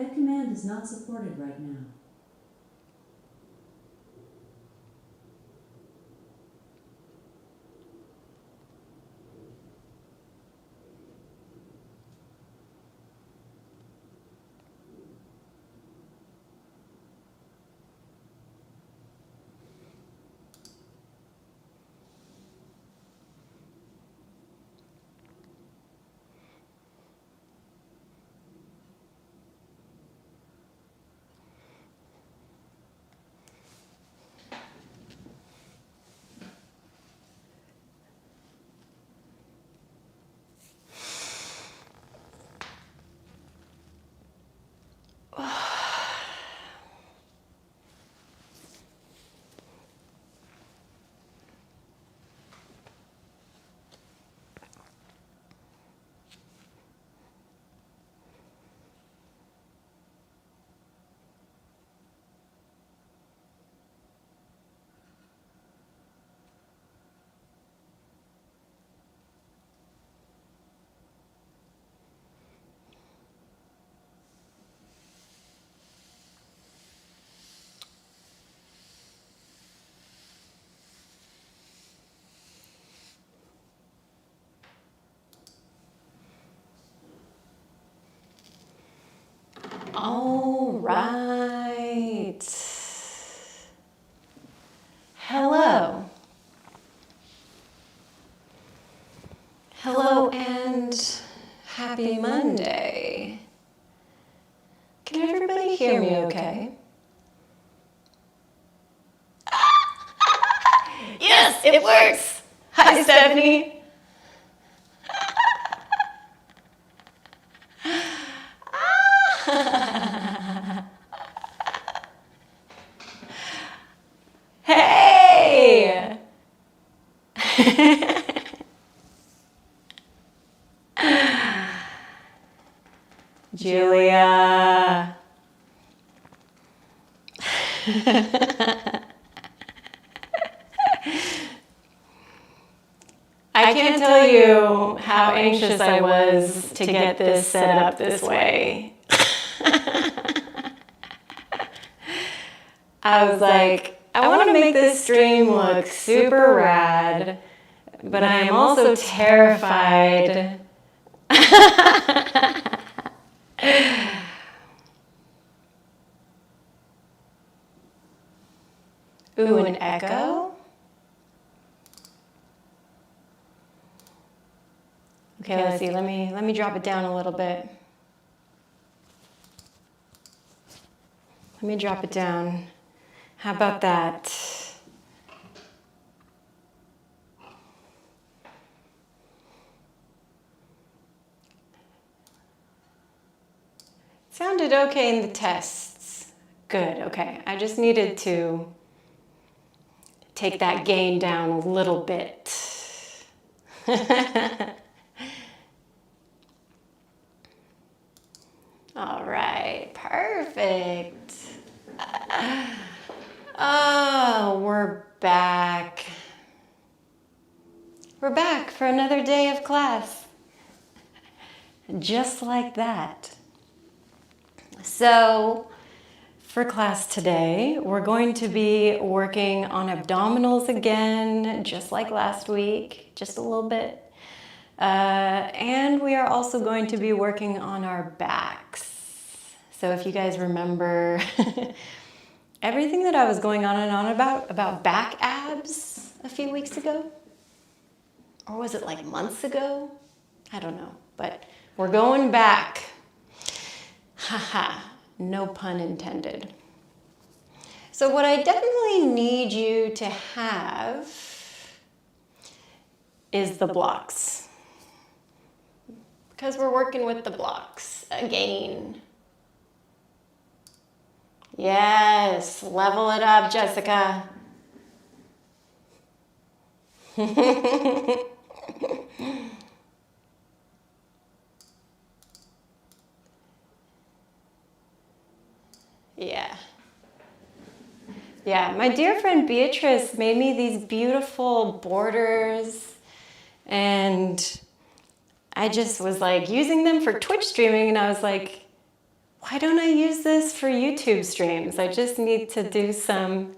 That command is not supported right now. All right. Hello. Hello and happy Monday. Can everybody hear me okay? Yes, it works. Hi, Stephanie. Hey! Julia. I can't tell you how anxious I was to get this set up this way. I was like, I want to make this stream look super rad, but I am also terrified. Ooh, an echo? Okay, let's see. Let me drop it down a little bit. Let me drop it down. How about that? Sounded okay in the tests. Good, okay. I just needed to take that gain down a little bit. All right, perfect. Oh, we're back. We're back for another day of class. Just like that. So, for class today, we're going to be working on abdominals again, just like last week, just a little bit. And we are also going to be working on our backs. So if you guys remember everything that I was going on and on about back abs a few weeks ago, or was it like months ago? I don't know, but we're going back. Haha, no pun intended. So what I definitely need you to have is the blocks. Because we're working with the blocks again. Yes, level it up, Jessica. Yeah. Yeah, my dear friend Beatrice made me these beautiful borders, and I just was like using them for Twitch streaming, and I was like, why don't I use this for YouTube streams? I just need to do some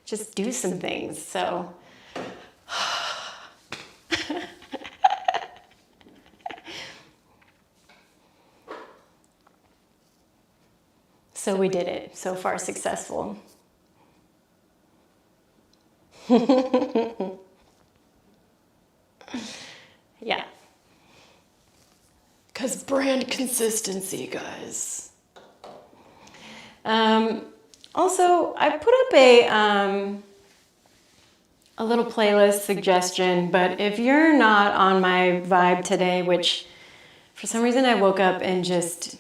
things. So so we did it. So far successful. Yeah. Because brand consistency, guys. Also, I put up a little playlist suggestion, but if you're not on my vibe today, which for some reason I woke up and just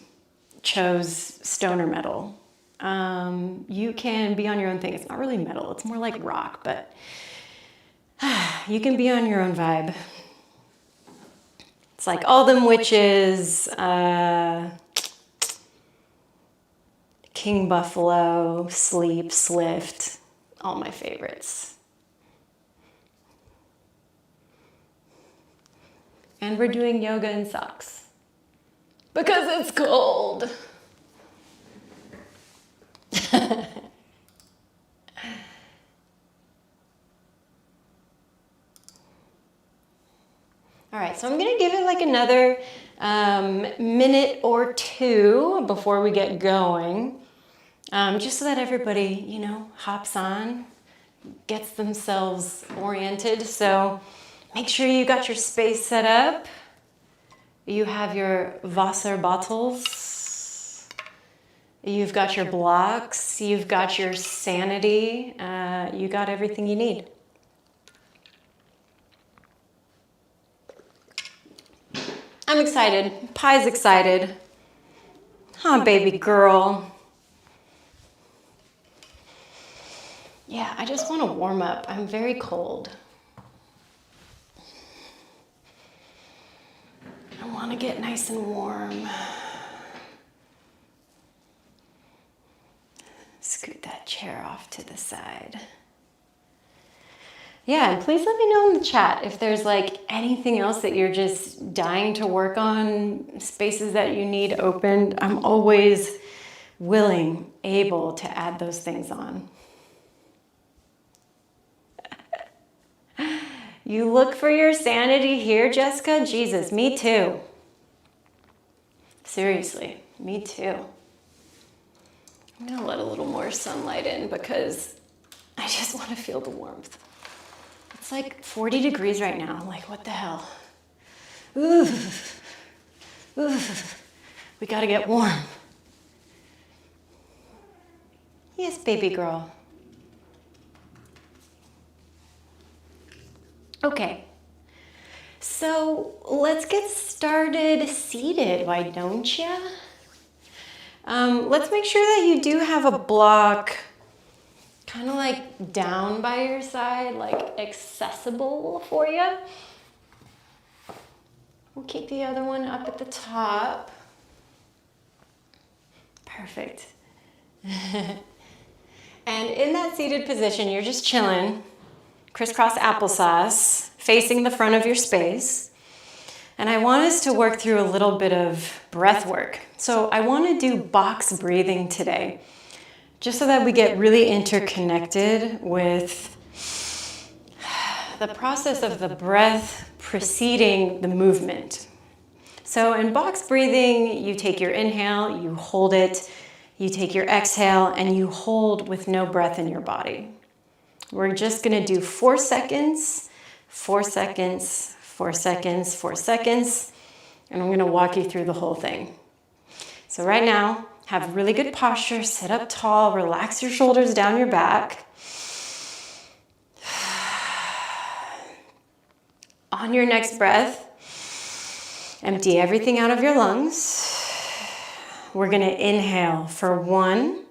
chose stoner metal, you can be on your own thing. It's not really metal, it's more like rock, but you can be on your own vibe. It's like All Them Witches, King Buffalo, Sleep, Slift, all my favorites. And we're doing yoga in socks because it's cold. All right, so I'm gonna give it like another minute or two before we get going, just so that everybody, you know, hops on, gets themselves oriented. So make sure you got your space set up. You have your Wasser bottles. You've got your blocks. You've got your sanity. You got everything you need. I'm excited. Pie's excited. Huh, baby girl. Yeah, I just want to warm up. I'm very cold. I want to get nice and warm. Scoot that chair off to the side. Yeah, and please let me know in the chat if there's like anything else that you're just dying to work on, spaces that you need opened. I'm always willing, able to add those things on. You look for your sanity here, Jessica? Jesus, me too. Seriously, me too. I'm gonna let a little more sunlight in because I just want to feel the warmth. It's like 40 degrees right now. I'm like, what the hell? Ooh. Ooh. We gotta get warm. Yes, baby girl. Okay. So let's get started seated, why don't ya? Let's make sure that you do have a block kind of like down by your side, like accessible for you. We'll keep the other one up at the top. Perfect. And in that seated position, you're just chilling, crisscross applesauce, facing the front of your space. And I want us to work through a little bit of breath work. So I want to do box breathing today, just so that we get really interconnected with the process of the breath preceding the movement. So in box breathing, you take your inhale, you hold it, you take your exhale, and you hold with no breath in your body. We're just going to do 4 seconds, 4 seconds, 4 seconds, 4 seconds, and I'm going to walk you through the whole thing. So right now, have really good posture, sit up tall, relax your shoulders down your back. On your next breath, empty everything out of your lungs. We're going to inhale for 1,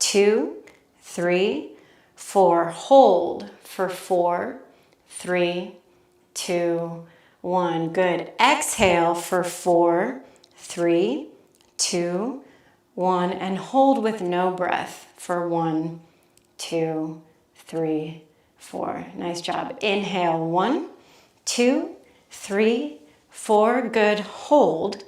2, 3, 4. Hold for 4, 3, 2, 1. Good. Exhale for 4, 3, 2, 1. And hold with no breath for 1, 2, 3, 4. Nice job. Inhale 1, 2, 3, 4. Good. Hold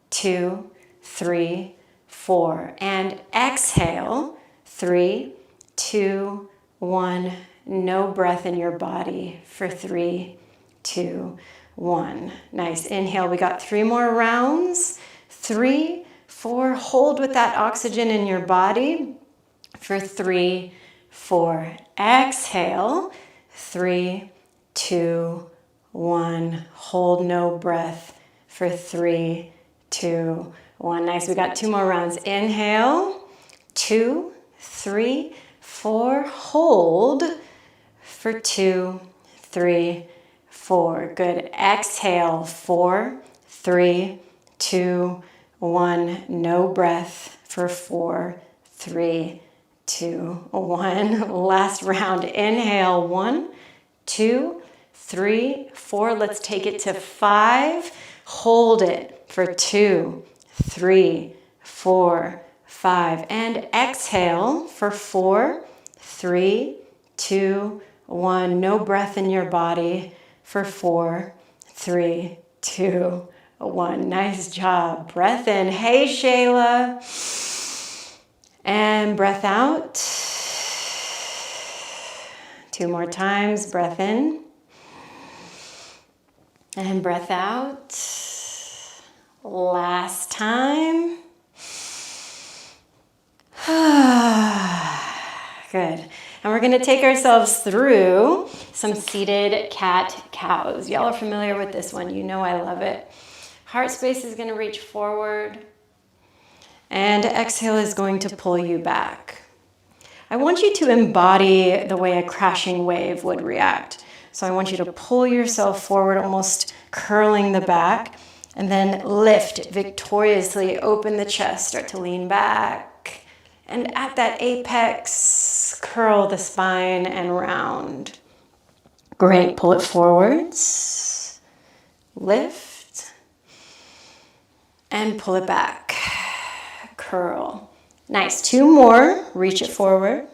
2, 3, 4. And exhale, 3, 2, 1. No breath in your body for 3, 2, 1. Nice. Inhale. We got 3 more rounds. 3, 4. Hold with that oxygen in your body for 3, 4. Exhale. 3, 2, 1. Hold no breath for 3, 2, 1. Nice. We got 2 more rounds. Inhale. 2, 3, 4. Hold for 2, 3, 4. Good. Exhale. 4, 3, 2, 1. No breath for 4, 3, 2, 1. Last round. Inhale. 1, 2, 3, 4. Let's take it to 5. Hold it for 2, 3, 4, 5. And exhale for 4, 3, 2, 1. No breath in your body for 4, 3, 2, 1. Nice job. Breath in. Hey, Shayla. And breath out. 2 more times. Breath in. And breath out. Last time. Good. And we're going to take ourselves through some seated cat-cows. Y'all are familiar with this one. You know I love it. Heart space is going to reach forward. And exhale is going to pull you back. I want you to embody the way a crashing wave would react. So I want you to pull yourself forward, almost curling the back, and then lift victoriously, open the chest, start to lean back. And at that apex, curl the spine and round. Great, pull it forwards, lift, and pull it back, curl. Nice, 2 more, reach it forward.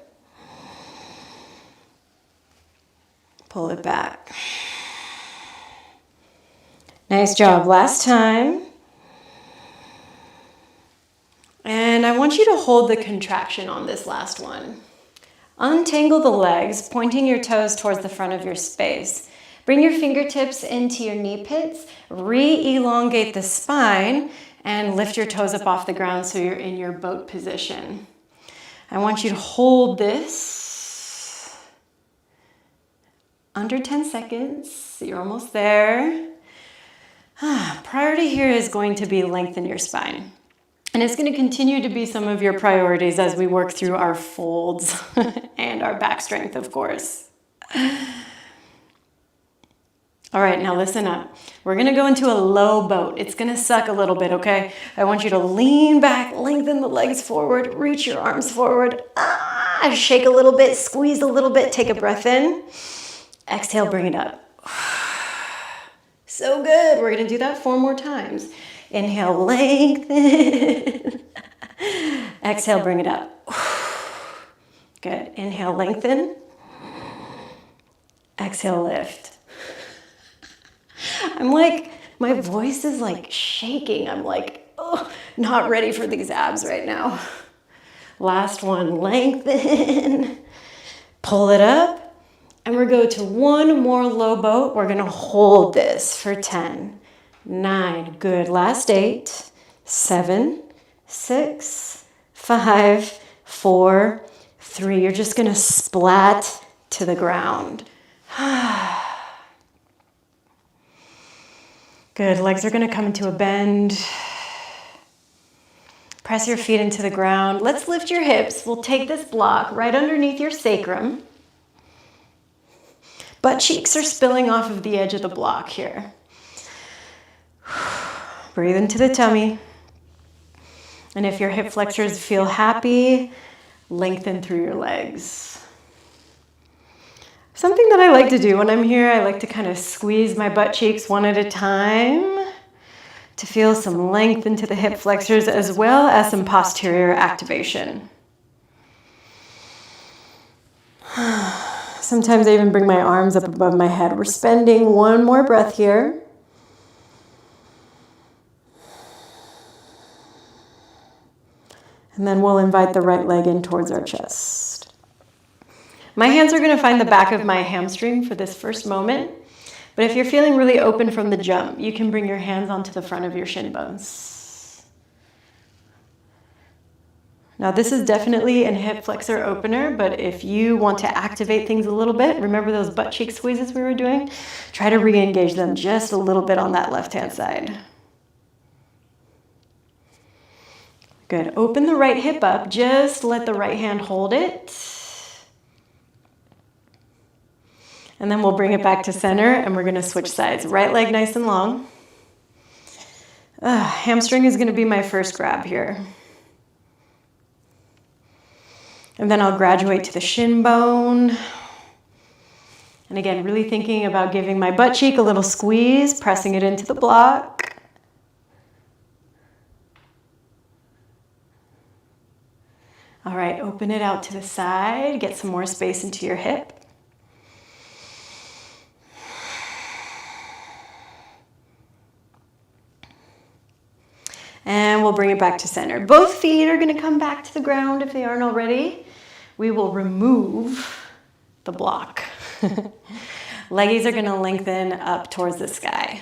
Pull it back. Nice job. Last time. And I want you to hold the contraction on this last one. Untangle the legs, pointing your toes towards the front of your space. Bring your fingertips into your knee pits, re-elongate the spine, and lift your toes up off the ground so you're in your boat position. I want you to hold this under 10 seconds. You're almost there. Priority here is going to be lengthen your spine. And it's going to continue to be some of your priorities as we work through our folds and our back strength, of course. All right, now listen up. We're going to go into a low boat. It's going to suck a little bit, okay? I want you to lean back, lengthen the legs forward, reach your arms forward. Shake a little bit, squeeze a little bit, take a breath in. Exhale, bring it up. So good. We're going to do that 4 more times. Inhale, lengthen. Exhale, bring it up. Good. Inhale, lengthen. Exhale, lift. I'm like, my voice is like shaking. I'm like, oh, not ready for these abs right now. Last one, lengthen. Pull it up. And we're going to 1 more low boat. We're going to hold this for 10, 9, good. Last 8, 7, 6, 5, 4, 3. You're just going to splat to the ground. Good. Legs are going to come into a bend. Press your feet into the ground. Let's lift your hips. We'll take this block right underneath your sacrum. Butt cheeks are spilling off of the edge of the block here. Breathe into the tummy. And if your hip flexors feel happy, lengthen through your legs. Something that I like to do when I'm here, I like to kind of squeeze my butt cheeks one at a time to feel some length into the hip flexors as well as some posterior activation. Sometimes I even bring my arms up above my head. We're spending 1 more breath here. And then we'll invite the right leg in towards our chest. My hands are going to find the back of my hamstring for this first moment. But if you're feeling really open from the jump, you can bring your hands onto the front of your shin bones. Now this is definitely a hip flexor opener, but if you want to activate things a little bit, remember those butt cheek squeezes we were doing? Try to re-engage them just a little bit on that left-hand side. Good. Open the right hip up. Just let the right hand hold it. And then we'll bring it back to center and we're going to switch sides. Right leg nice and long. Hamstring is going to be my first grab here. And then I'll graduate to the shin bone. And again, really thinking about giving my butt cheek a little squeeze, pressing it into the block. All right, open it out to the side. Get some more space into your hip. And we'll bring it back to center. Both feet are going to come back to the ground if they aren't already. We will remove the block. Leggies are going to lengthen up towards the sky.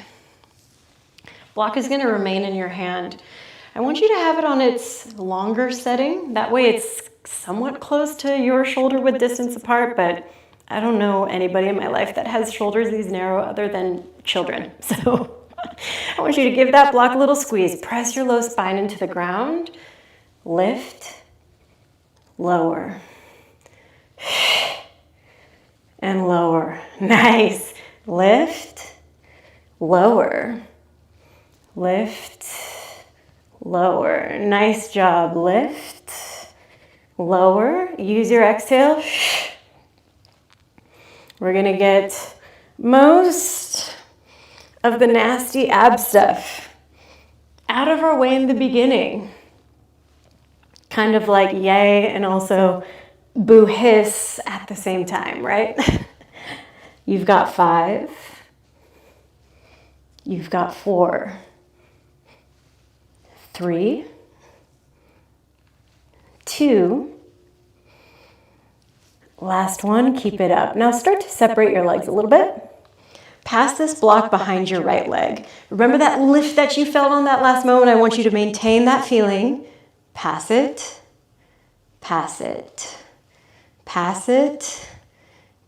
Block is going to remain in your hand. I want you to have it on its longer setting. That way it's somewhat close to your shoulder width distance apart, but I don't know anybody in my life that has shoulders these narrow other than children. So I want you to give that block a little squeeze. Press your low spine into the ground. Lift, lower, and lower. Nice. Lift, lower, lift, lower. Nice job. Lift, lower. Use your exhale. We're going to get most of the nasty ab stuff out of our way in the beginning. Kind of like yay and also boo hiss at the same time, right? You've got 5. You've got 4. 3, 2, last one, keep it up. Now start to separate your legs a little bit. Pass this block behind your right leg. Remember that lift that you felt on that last moment? I want you to maintain that feeling. Pass it, pass it, pass it,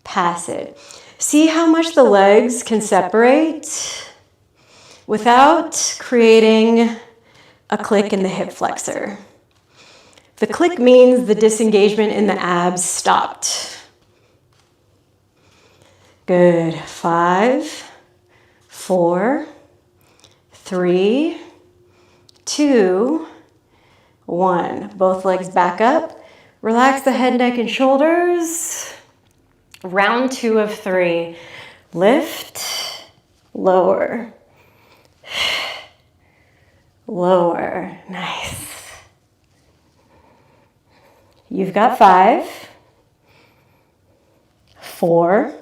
pass it. See how much the legs can separate without creating a click in the hip flexor. The click means the disengagement in the abs stopped. Good. 5, 4, 3, 2, 1. Both legs back up. Relax the head, neck, and shoulders. Round 2 of 3. Lift, lower, lower. Nice. You've got 5, 4,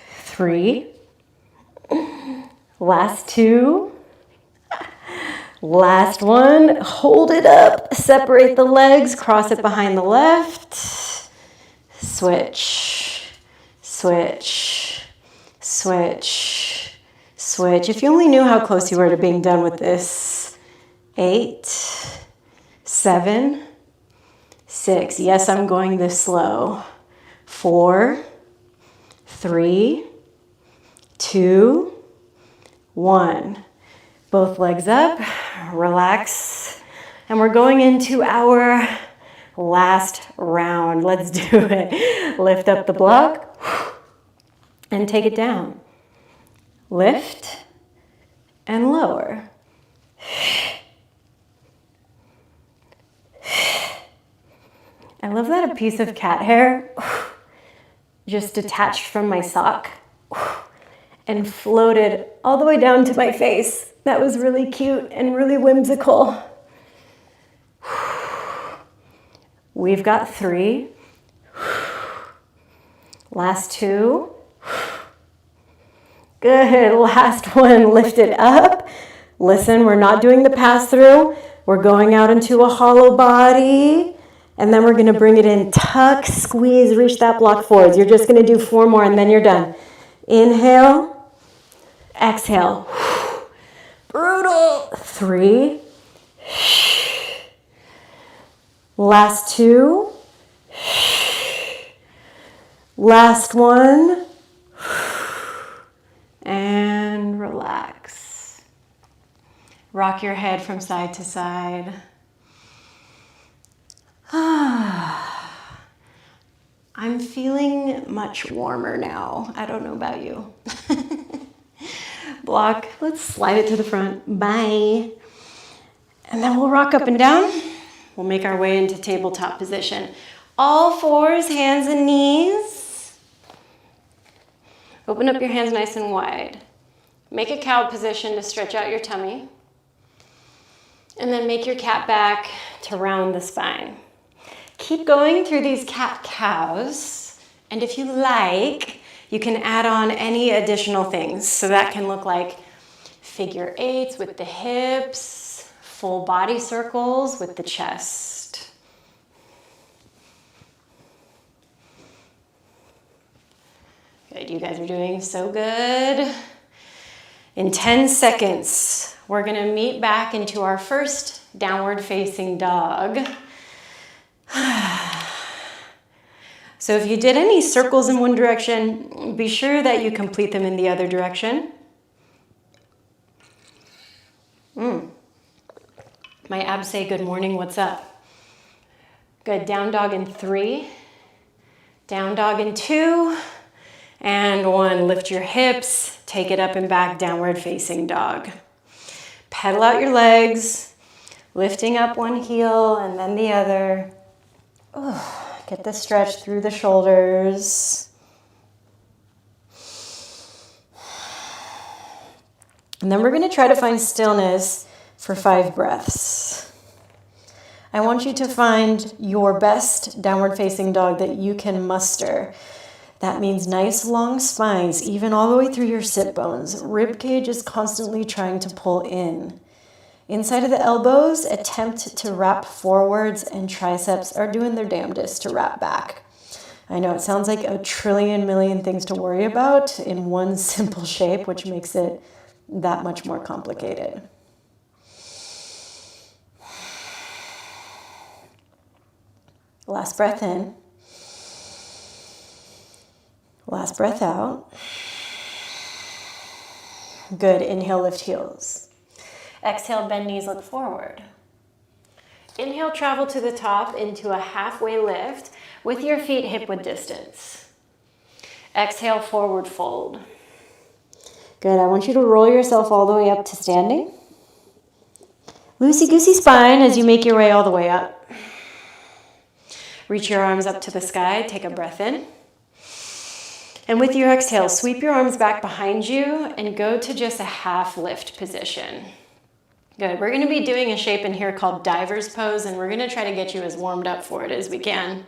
3, last 2, last 1. Hold it up, separate the legs, cross it behind the left, switch, switch, switch, switch. If you only knew how close you were to being done with this. 8, 7, 6. Yes, I'm going this slow. 4, 3, 2, 1. Both legs up, relax. And we're going into our last round. Let's do it. Lift up the block and take it down. Lift and lower. I love that a piece of cat hair just detached from my sock and floated all the way down to my face. That was really cute and really whimsical. We've got 3. Last 2. Good. Last one. Lift it up. Listen, we're not doing the pass through. We're going out into a hollow body. And then we're going to bring it in. Tuck, squeeze, reach that block forwards. You're just going to do 4 more and then you're done. Inhale. Exhale. Brutal. 3. Last 2. Last 1. And relax. Rock your head from side to side. I'm feeling much warmer now. I don't know about you. Block. Let's slide it to the front. Bye. And then we'll rock up and down. We'll make our way into tabletop position. All 4s, hands and knees. Open up your hands nice and wide. Make a cow position to stretch out your tummy. And then make your cat back to round the spine. Keep going through these cat-cows, and if you like, you can add on any additional things. So that can look like figure 8s with the hips, full body circles with the chest. Good, you guys are doing so good. In 10 seconds, we're gonna meet back into our first downward facing dog. So if you did any circles in one direction, be sure that you complete them in the other direction. My abs say good morning, what's up? Good, down dog in 3, down dog in 2, and 1. Lift your hips, take it up and back, downward facing dog. Pedal out your legs, lifting up one heel and then the other. Get the stretch through the shoulders. And then we're going to try to find stillness for 5 breaths. I want you to find your best downward facing dog that you can muster. That means nice long spines, even all the way through your sit bones. Rib cage is constantly trying to pull in. Inside of the elbows, attempt to wrap forwards, and triceps are doing their damnedest to wrap back. I know it sounds like a trillion million things to worry about in one simple shape, which makes it that much more complicated. Last breath in. Last breath out. Good. Inhale, lift heels. Exhale, bend knees, look forward. Inhale, travel to the top into a halfway lift with your feet hip-width distance. Exhale, forward fold. Good, I want you to roll yourself all the way up to standing. Loosey-goosey spine as you make your way all the way up. Reach your arms up to the sky, take a breath in. And with your exhale, sweep your arms back behind you and go to just a half lift position. Good. We're going to be doing a shape in here called diver's pose, and we're going to try to get you as warmed up for it as we can.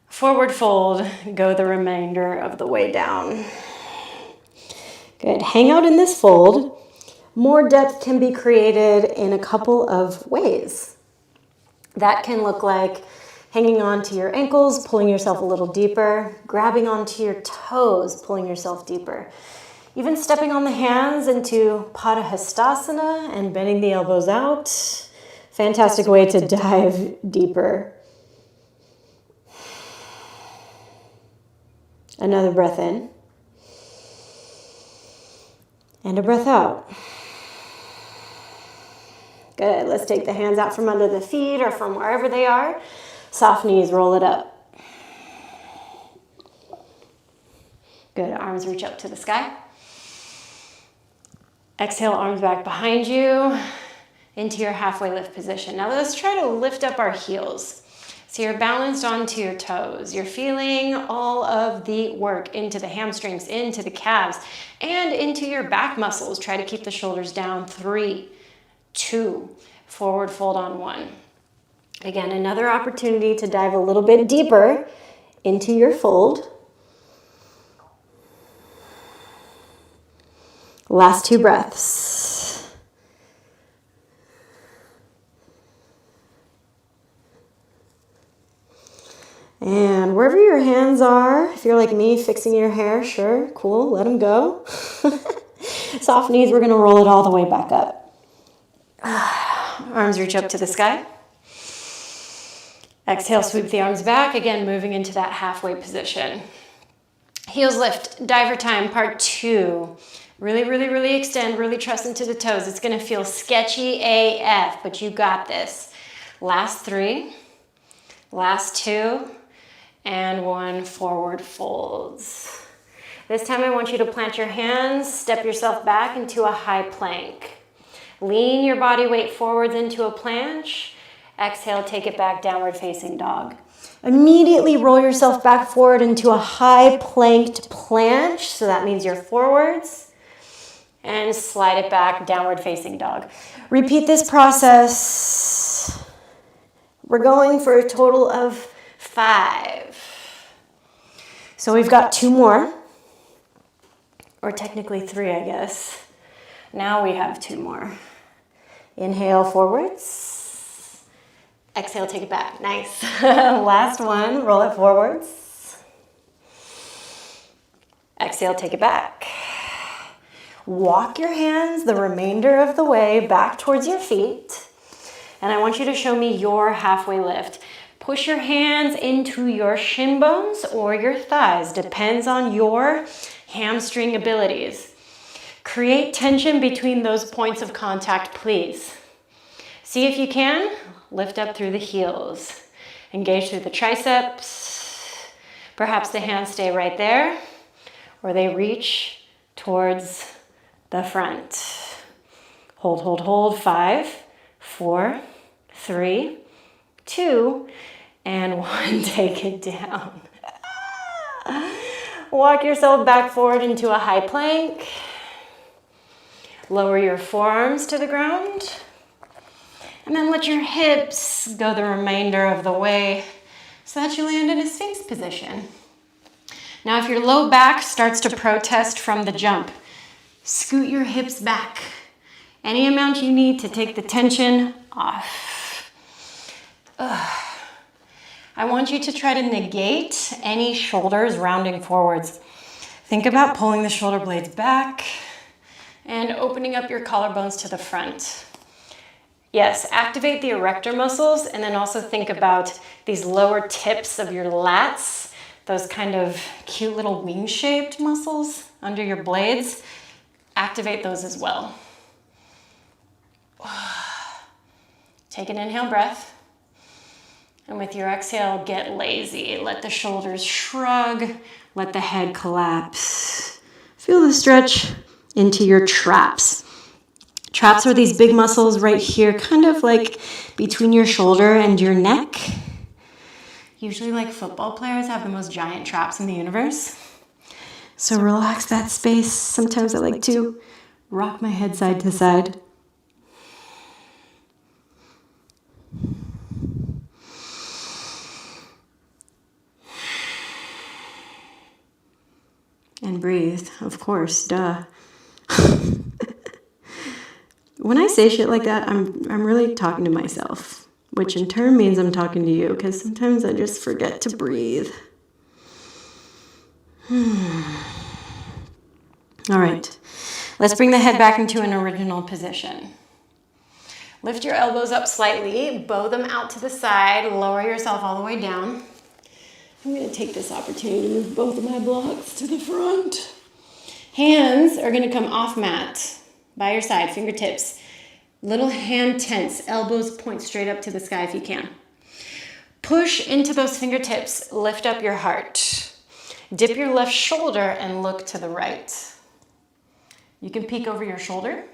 Forward fold, go the remainder of the way down. Good. Hang out in this fold. More depth can be created in a couple of ways. That can look like hanging on to your ankles, pulling yourself a little deeper, grabbing onto your toes, pulling yourself deeper. Even stepping on the hands into Padahastasana and bending the elbows out. Fantastic way to dive deeper. Another breath in. And a breath out. Good. Let's take the hands out from under the feet or from wherever they are. Soft knees, roll it up. Good. Arms reach up to the sky. Exhale, arms back behind you into your halfway lift position. Now let's try to lift up our heels. So you're balanced onto your toes. You're feeling all of the work into the hamstrings, into the calves, and into your back muscles. Try to keep the shoulders down. 3, 2, forward fold on 1. Again, another opportunity to dive a little bit deeper into your fold. Last 2 breaths. hands are. If you're like me, fixing your hair, sure, cool, let them go. Soft knees, we're gonna roll it all the way back up. Arms reach up to the sky. Exhale, sweep the arms back. Again, moving into that halfway position. Heels lift, diver time, part 2. Really, really, really extend, really trust into the toes. It's gonna feel sketchy AF, but you got this. Last 3, last 2, and 1, forward folds. This time I want you to plant your hands, step yourself back into a high plank. Lean your body weight forwards into a planche. Exhale, take it back, downward facing dog. Immediately roll yourself back forward into a high planked planche. So that means you're forwards. And slide it back, downward facing dog. Repeat this process. We're going for a total of 5. So we've got 2 more. Or technically 3, I guess. Now we have 2 more. Inhale, forwards. Exhale, take it back. Nice. Last one, roll it forwards. Exhale, take it back. Walk your hands the remainder of the way back towards your feet. And I want you to show me your halfway lift. Push your hands into your shin bones or your thighs. Depends on your hamstring abilities. Create tension between those points of contact, please. See if you can. Lift up through the heels. Engage through the triceps. Perhaps the hands stay right there, or they reach towards the front. Hold, hold, hold. 5, 4, 3, 2, and 1. Take it down. Walk yourself back forward into a high plank. Lower your forearms to the ground. And then let your hips go the remainder of the way so that you land in a Sphinx position. Now, if your low back starts to protest from the jump, scoot your hips back. Any amount you need to take the tension off. I want you to try to negate any shoulders rounding forwards. Think about pulling the shoulder blades back and opening up your collarbones to the front. Yes, activate the erector muscles, and then also think about these lower tips of your lats, those kind of cute little wing-shaped muscles under your blades. Activate those as well. Take an inhale breath, and with your exhale, get lazy. Let the shoulders shrug, let the head collapse. Feel the stretch into your traps. Traps are these big muscles right here, kind of like between your shoulder and your neck. Usually, like football players have the most giant traps in the universe. So relax that space. Sometimes I like to rock my head side to side. And breathe, of course, duh. When I say shit like that, I'm really talking to myself, which in turn means I'm talking to you, because sometimes I just forget to breathe. All right, let's bring the head back into an original position. Lift your elbows up slightly, bow them out to the side, lower yourself all the way down. I'm going to take this opportunity to move both of my blocks to the front. Hands are going to come off mat. By your side, fingertips, little hand tense, elbows point straight up to the sky if you can. Push into those fingertips, lift up your heart. Dip your left shoulder and look to the right. You can peek over your shoulder.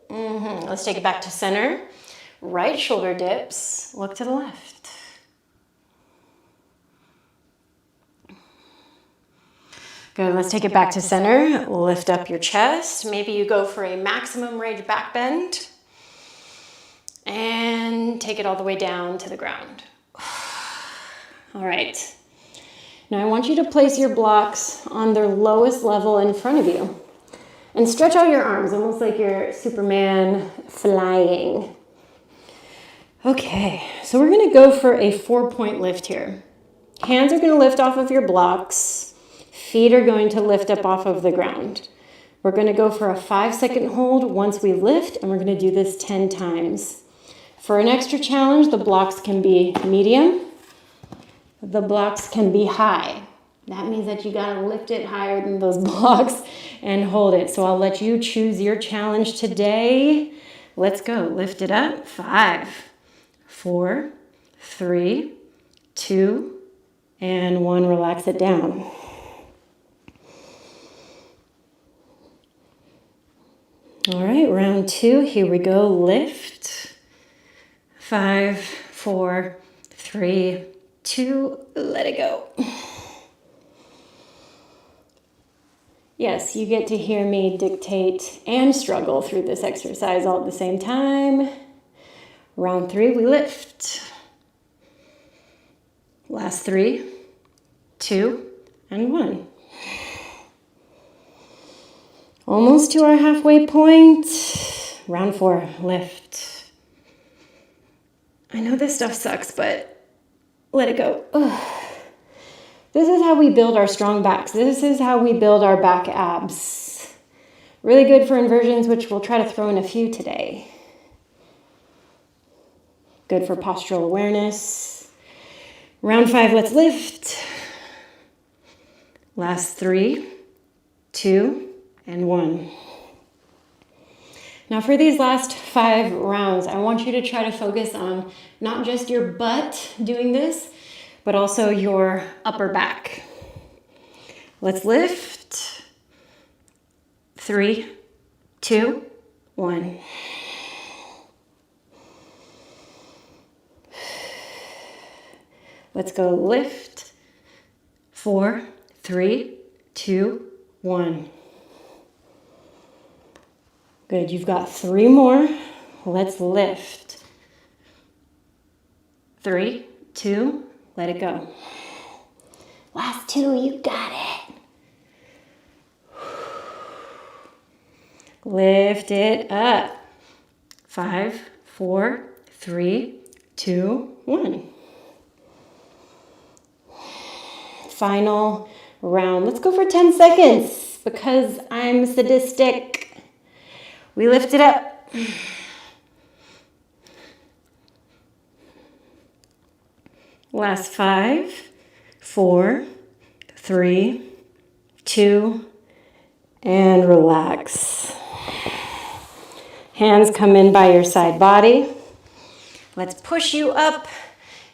Let's take it back to center. Right shoulder dips, look to the left. Good, let's take it back to center. Lift up your chest. Maybe you go for a maximum range back bend. And take it all the way down to the ground. All right. Now I want you to place your blocks on their lowest level in front of you. And stretch out your arms, almost like you're Superman flying. Okay, so we're gonna go for a 4-point lift here. Hands are gonna lift off of your blocks. Feet are going to lift up off of the ground. We're gonna go for a 5-second hold once we lift, and we're gonna do this 10 times. For an extra challenge, the blocks can be medium. The blocks can be high. That means that you gotta lift it higher than those blocks and hold it. So I'll let you choose your challenge today. Let's go, lift it up. 5, 4, 3, 2, and 1. Relax it down. All right, round 2, here we go, lift. 5, 4, 3, 2, let it go. Yes, you get to hear me dictate and struggle through this exercise all at the same time. Round 3, we lift. Last 3, 2, and 1. Almost to our halfway point. Round 4, lift. I know this stuff sucks, but let it go. Ugh. This is how we build our strong backs. This is how we build our back abs. Really good for inversions, which we'll try to throw in a few today. Good for postural awareness. Round 5, let's lift. Last 3, 2, and 1. Now for these last 5 rounds, I want you to try to focus on not just your butt doing this, but also your upper back. Let's lift. 3, 2, 1. Let's go lift. 4, 3, 2, 1. Good, you've got 3 more. Let's lift. 3, 2, let it go. Last 2, you got it. Lift it up. 5, 4, 3, 2, 1. Final round. Let's go for 10 seconds because I'm sadistic. We lift it up. Last 5, 4, 3, 2, and relax. Hands come in by your side body. Let's push you up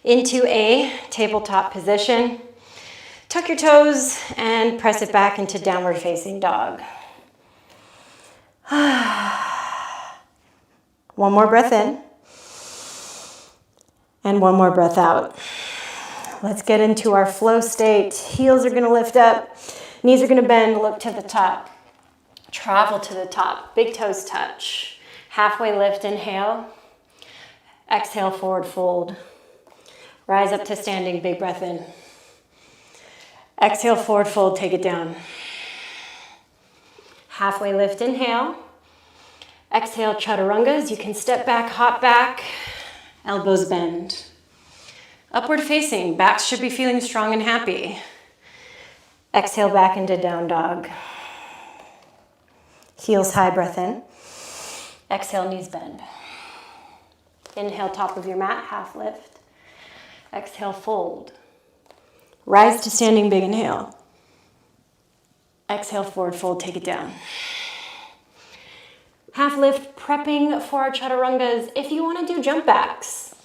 into a tabletop position. Tuck your toes and press it back into downward facing dog. One more breath in. And one more breath out. Let's get into our flow state. Heels are going to lift up. Knees are going to bend. Look to the top. Travel to the top. Big toes touch. Halfway lift, inhale. Exhale, forward fold. Rise up to standing, big breath in. Exhale, forward fold, take it down. Halfway lift, inhale. Exhale, chaturangas. You can step back, hop back. Elbows bend. Upward facing, backs should be feeling strong and happy. Exhale back into down dog. Heels high, breath in. Exhale, knees bend. Inhale, top of your mat, half lift. Exhale, fold. Rise to standing, big inhale. Exhale, forward fold, take it down. Half lift, prepping for our chaturangas. If you want to do jump backs,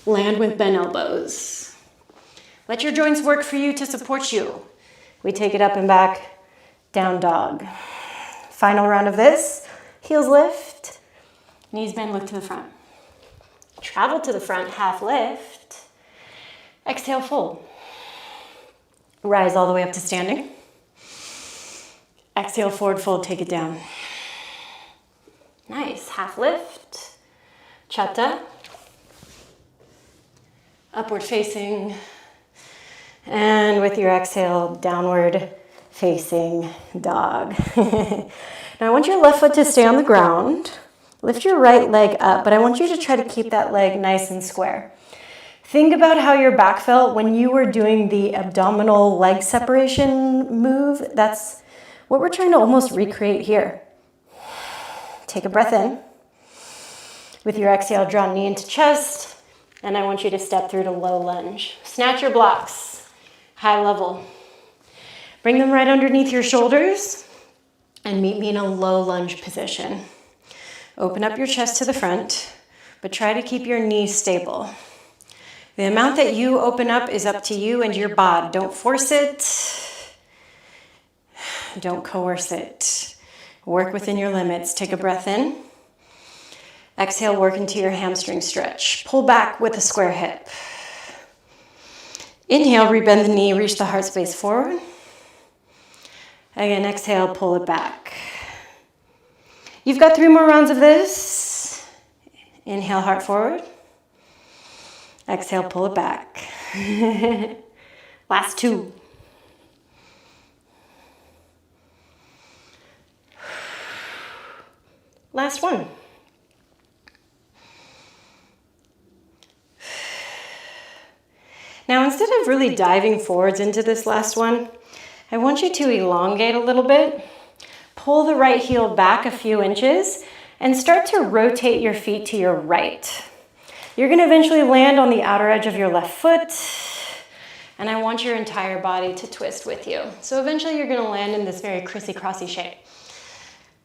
land with bent elbows. Let your joints work for you to support you. We take it up and back, down dog. Final round of this. Heels lift, knees bend, look to the front. Travel to the front, half lift. Exhale, fold. Rise all the way up to standing. Exhale, forward fold, take it down. Nice, half lift. Chatta. Upward facing. And with your exhale, downward facing dog. Now I want your left foot to stay on the ground. Lift your right leg up, but I want you to try to keep that leg nice and square. Think about how your back felt when you were doing the abdominal leg separation move. That's what we're trying to almost recreate here. Take a breath in. With your exhale, draw knee into chest, and I want you to step through to low lunge. Snatch your blocks, high level. Bring them right underneath your shoulders and meet me in a low lunge position. Open up your chest to the front, but try to keep your knees stable. The amount that you open up is up to you and your bod. Don't force it. Don't coerce it. Work within your limits. Take a breath in. Exhale, work into your hamstring stretch. Pull back with a square hip. Inhale, rebend the knee, reach the heart space forward. Again, exhale, pull it back. You've got 3 more rounds of this. Inhale, heart forward. Exhale, pull it back. Last 2. Last 1. Now, instead of really diving forwards into this last one, I want you to elongate a little bit. Pull the right heel back a few inches and start to rotate your feet to your right. You're going to eventually land on the outer edge of your left foot, and I want your entire body to twist with you. So eventually you're going to land in this very crissy-crossy shape.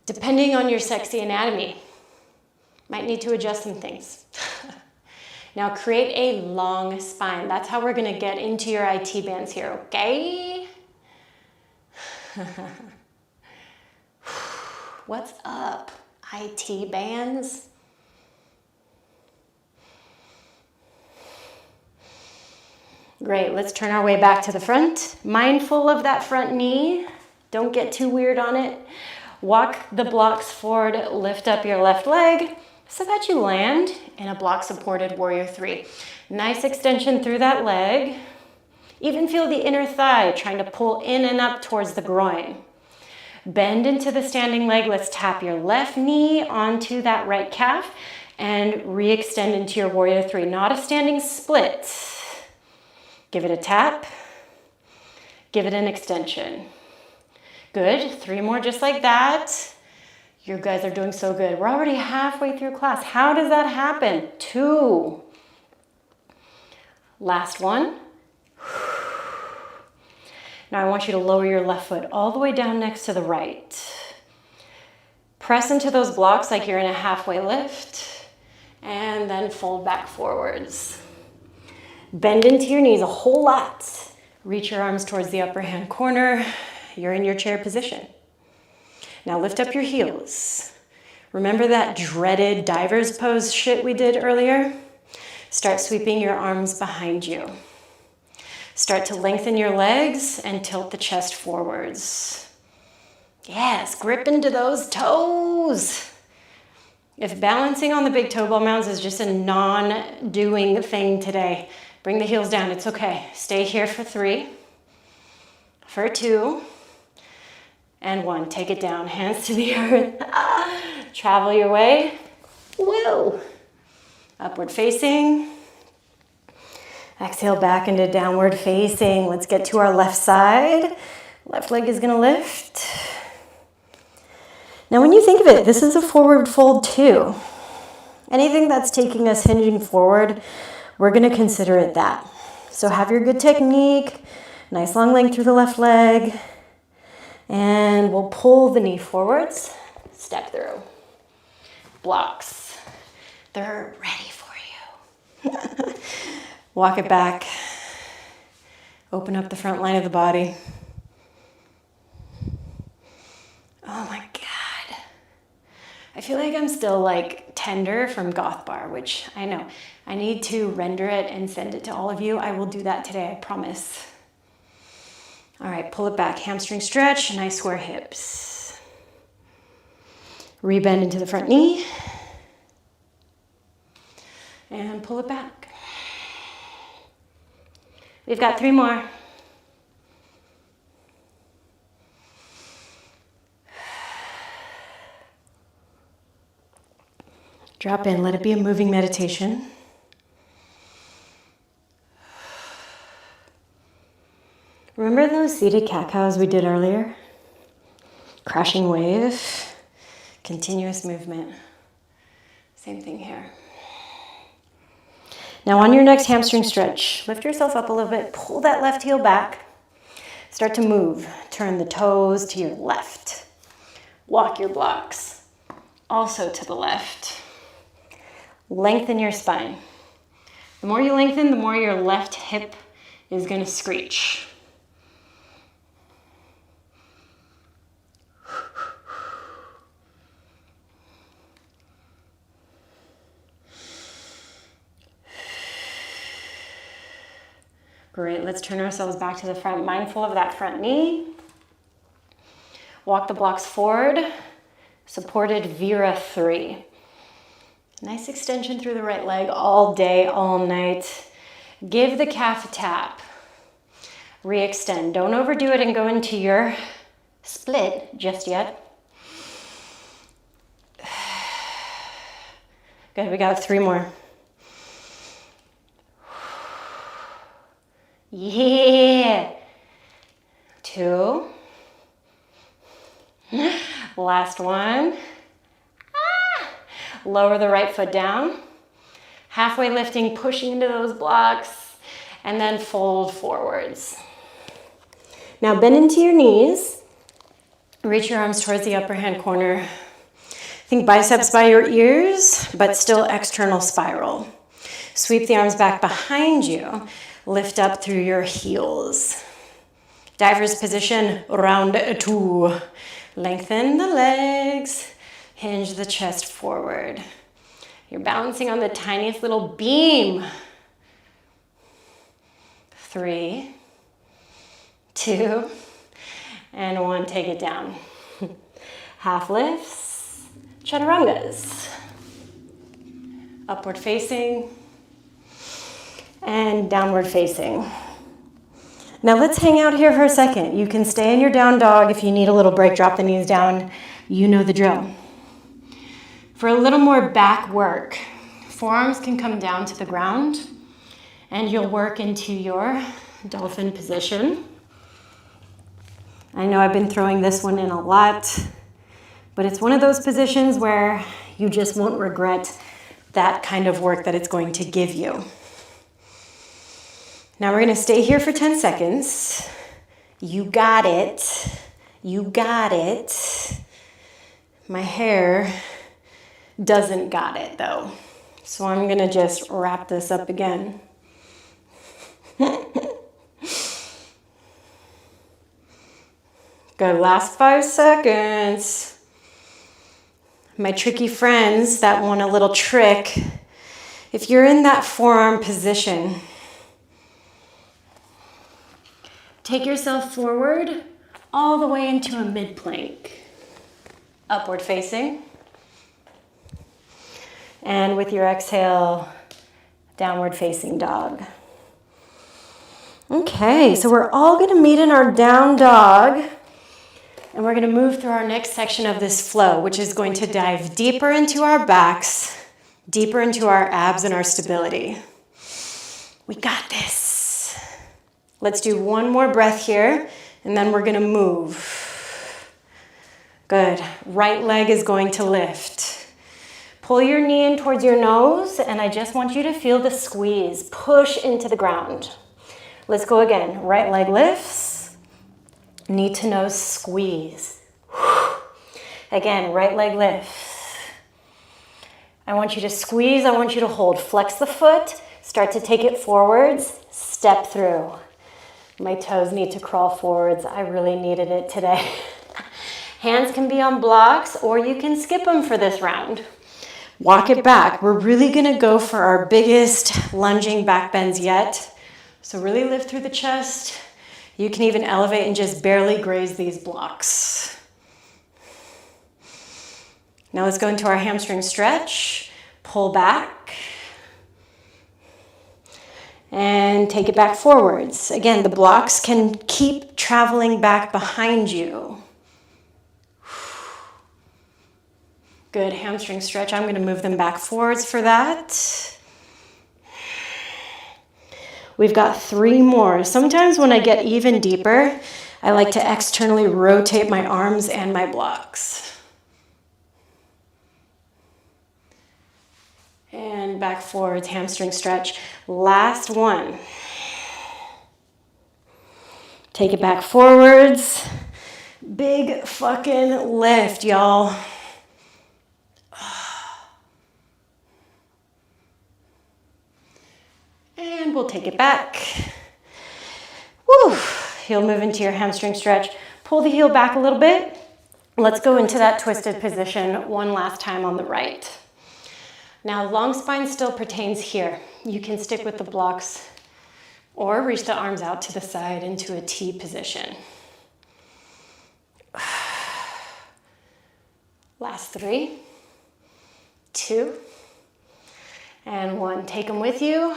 Depending on your sexy anatomy, might need to adjust some things. Now create a long spine. That's how we're going to get into your IT bands here, okay? What's up, IT bands? Great, let's turn our way back to the front. Mindful of that front knee. Don't get too weird on it. Walk the blocks forward, lift up your left leg so that you land in a block-supported warrior 3. Nice extension through that leg. Even feel the inner thigh trying to pull in and up towards the groin. Bend into the standing leg. Let's tap your left knee onto that right calf and re-extend into your warrior 3. Not a standing split. Give it a tap. Give it an extension. Good. 3 more just like that. You guys are doing so good. We're already halfway through class. How does that happen? 2. Last one. Now I want you to lower your left foot all the way down next to the right. Press into those blocks like you're in a halfway lift, and then fold back forwards. Bend into your knees a whole lot. Reach your arms towards the upper hand corner. You're in your chair position. Now lift up your heels. Remember that dreaded diver's pose shit we did earlier? Start sweeping your arms behind you. Start to lengthen your legs and tilt the chest forwards. Yes, grip into those toes. If balancing on the big toe ball mounds is just a non-doing thing today, bring the heels down, it's okay. Stay here for 3, for 2, and 1. Take it down, hands to the earth. Travel your way. Whoa. Upward facing. Exhale back into downward facing. Let's get to our left side. Left leg is gonna lift. Now when you think of it, this is a forward fold too. Anything that's taking us hinging forward, we're gonna consider it that. So have your good technique, nice long length through the left leg, and we'll pull the knee forwards, step through. Blocks, they're ready for you. Walk it back, open up the front line of the body. Oh my God. I feel like I'm still like tender from Goth Bar, which I know. I need to render it and send it to all of you. I will do that today, I promise. All right, pull it back, hamstring stretch, nice square hips. Rebend into the front knee. And pull it back. We've got 3 more. Drop in, let it be a moving meditation. Remember those seated cat-cows we did earlier? Crashing wave, continuous movement. Same thing here. Now on your next hamstring stretch, lift yourself up a little bit, pull that left heel back, start to move. Turn the toes to your left. Walk your blocks also to the left. Lengthen your spine. The more you lengthen, the more your left hip is going to screech. Great, let's turn ourselves back to the front, mindful of that front knee. Walk the blocks forward, supported Vira 3. Nice extension through the right leg all day, all night. Give the calf a tap. Re-extend. Don't overdo it and go into your split just yet. Good, we got 3 more. Yeah. 2. Last one. Lower the right foot down. Halfway lifting, pushing into those blocks, and then fold forwards. Now bend into your knees. Reach your arms towards the upper hand corner. Think biceps by your ears, but still external spiral. Sweep the arms back behind you. Lift up through your heels. Diver's position, round 2. Lengthen the legs. Hinge the chest forward. You're balancing on the tiniest little beam. 3, 2, and 1. Take it down. Half lifts, chaturangas. Upward facing and downward facing. Now let's hang out here for a second. You can stay in your down dog. If you need a little break, drop the knees down. You know the drill. For a little more back work, forearms can come down to the ground and you'll work into your dolphin position. I know I've been throwing this one in a lot, but it's one of those positions where you just won't regret that kind of work that it's going to give you. Now we're going to stay here for 10 seconds. You got it. You got it. My hair doesn't got it though. So I'm going to just wrap this up again. Good, last 5 seconds. My tricky friends that want a little trick, if you're in that forearm position, take yourself forward all the way into a mid-plank. Upward facing. And with your exhale, downward facing dog. Okay, so we're all going to meet in our down dog. And we're going to move through our next section of this flow, which is going to dive deeper into our backs, deeper into our abs and our stability. We got this. Let's do one more breath here, and then we're going to move. Good. Right leg is going to lift. Pull your knee in towards your nose, and I just want you to feel the squeeze. Push into the ground. Let's go again. Right leg lifts. Knee to nose squeeze. Again, right leg lifts. I want you to squeeze, I want you to hold. Flex the foot, start to take it forwards, step through. My toes need to crawl forwards. I really needed it today. Hands can be on blocks or you can skip them for this round. Walk it back. We're really gonna go for our biggest lunging back bends yet. So really lift through the chest. You can even elevate and just barely graze these blocks. Now let's go into our hamstring stretch. Pull back. And take it back forwards. Again, the blocks can keep traveling back behind you. Good hamstring stretch. I'm going to move them back forwards for that. We've got 3 more. Sometimes when I get even deeper, I like to externally rotate my arms and my blocks. And back forwards, hamstring stretch. Last one. Take it back forwards. Big fucking lift, y'all. And we'll take it back. Woo! Heel move into your hamstring stretch. Pull the heel back a little bit. Let's go into that twisted position one last time on the right. Now, long spine still pertains here. You can stick with the blocks or reach the arms out to the side into a T position. Last 3, 2, and 1. Take them with you.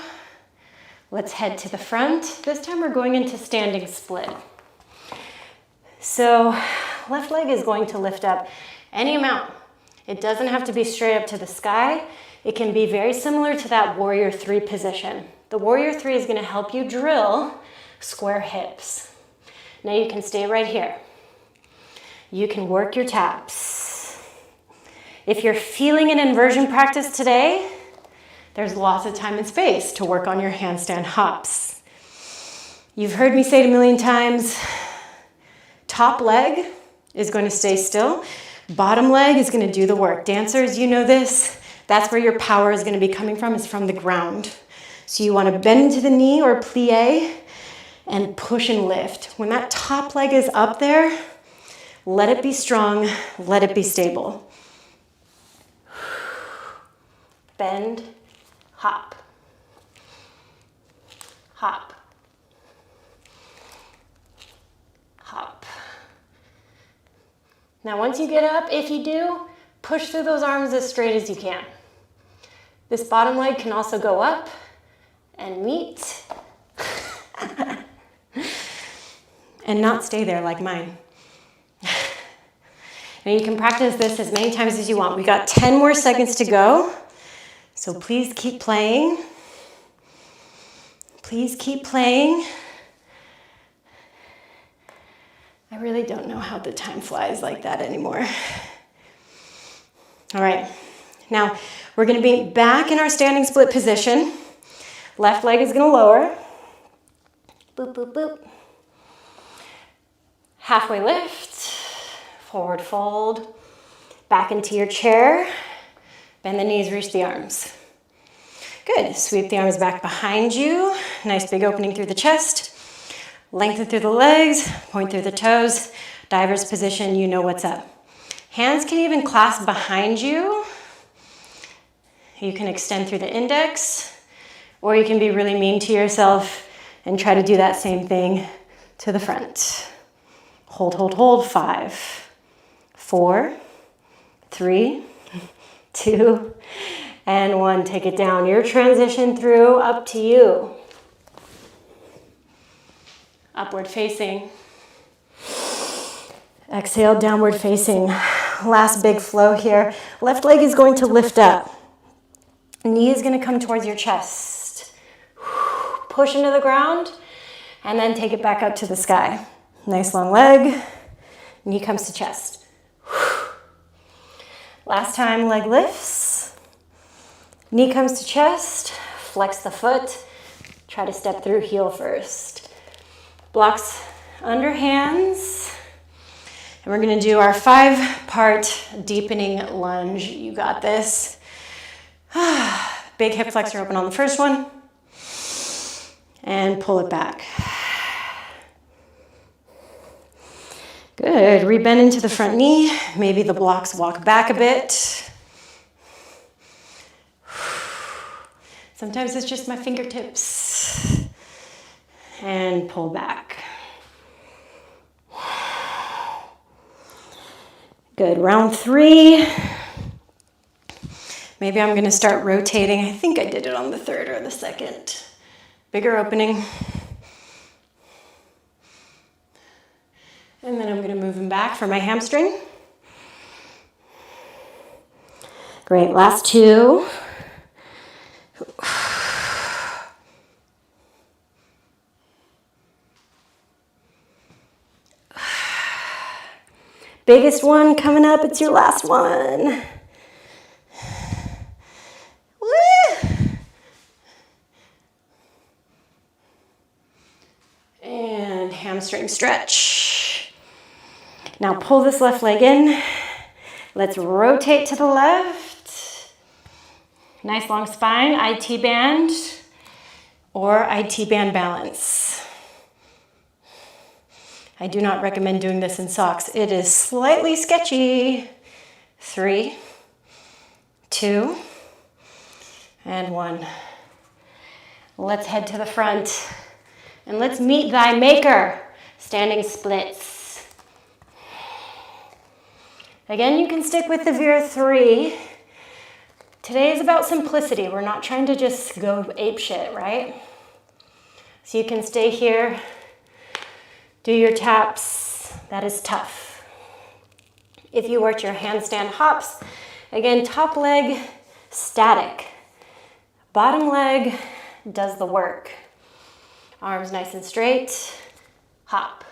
Let's head to the front. This time we're going into standing split. So left leg is going to lift up any amount. It doesn't have to be straight up to the sky. It can be very similar to that warrior 3 position. The warrior 3 is going to help you drill square hips. Now you can stay right here. You can work your taps. If you're feeling an inversion practice today, there's lots of time and space to work on your handstand hops. You've heard me say it a million times, top leg is going to stay still. Bottom leg is going to do the work. Dancers, you know this. That's where your power is going to be coming from, is from the ground. So you want to bend into the knee or plie and push and lift. When that top leg is up there, let it be strong, let it be stable. Bend, hop, hop, hop. Now once you get up, if you do, push through those arms as straight as you can. This bottom leg can also go up and meet and not stay there like mine. And you can practice this as many times as you want. We got 10 more seconds to go. So please keep playing. Please keep playing. I really don't know how the time flies like that anymore. All right, now we're going to be back in our standing split position. Left leg is going to lower. Boop, boop, boop. Halfway lift, forward fold, back into your chair. Bend the knees, reach the arms. Good, sweep the arms back behind you. Nice big opening through the chest. Lengthen through the legs, point through the toes. Diver's position, you know what's up. Hands can even clasp behind you. You can extend through the index, or you can be really mean to yourself and try to do that same thing to the front. Hold, hold, hold. 5, 4, 3, 2, and 1. Take it down. Your transition through, up to you. Upward facing. Exhale, downward facing. Last big flow here. Left leg is going to lift up. Knee is going to come towards your chest. Push into the ground, and then take it back up to the sky. Nice long leg. Knee comes to chest. Last time, leg lifts. Knee comes to chest. Flex the foot. Try to step through heel first. Blocks under hands. And we're going to do our 5-part deepening lunge. You got this. Big hip flexor open on the first one. And pull it back. Good. Rebend into the front knee. Maybe the blocks walk back a bit. Sometimes it's just my fingertips. And pull back. Good. Round 3. Maybe I'm going to start rotating. I think I did it on the 3rd or the 2nd. Bigger opening. And then I'm going to move them back for my hamstring. Great, last 2. Biggest one coming up, it's your last one. Woo! And hamstring stretch. Now pull this left leg in. Let's rotate to the left. Nice long spine, IT band or IT band balance. I do not recommend doing this in socks. It is slightly sketchy. 3, 2, and 1. Let's head to the front and let's meet thy maker. Standing splits. Again, you can stick with the Veer 3. Today is about simplicity. We're not trying to just go ape shit, right? So you can stay here. Do your taps, that is tough. If you worked your handstand hops, again, top leg static. Bottom leg does the work. Arms nice and straight, hop.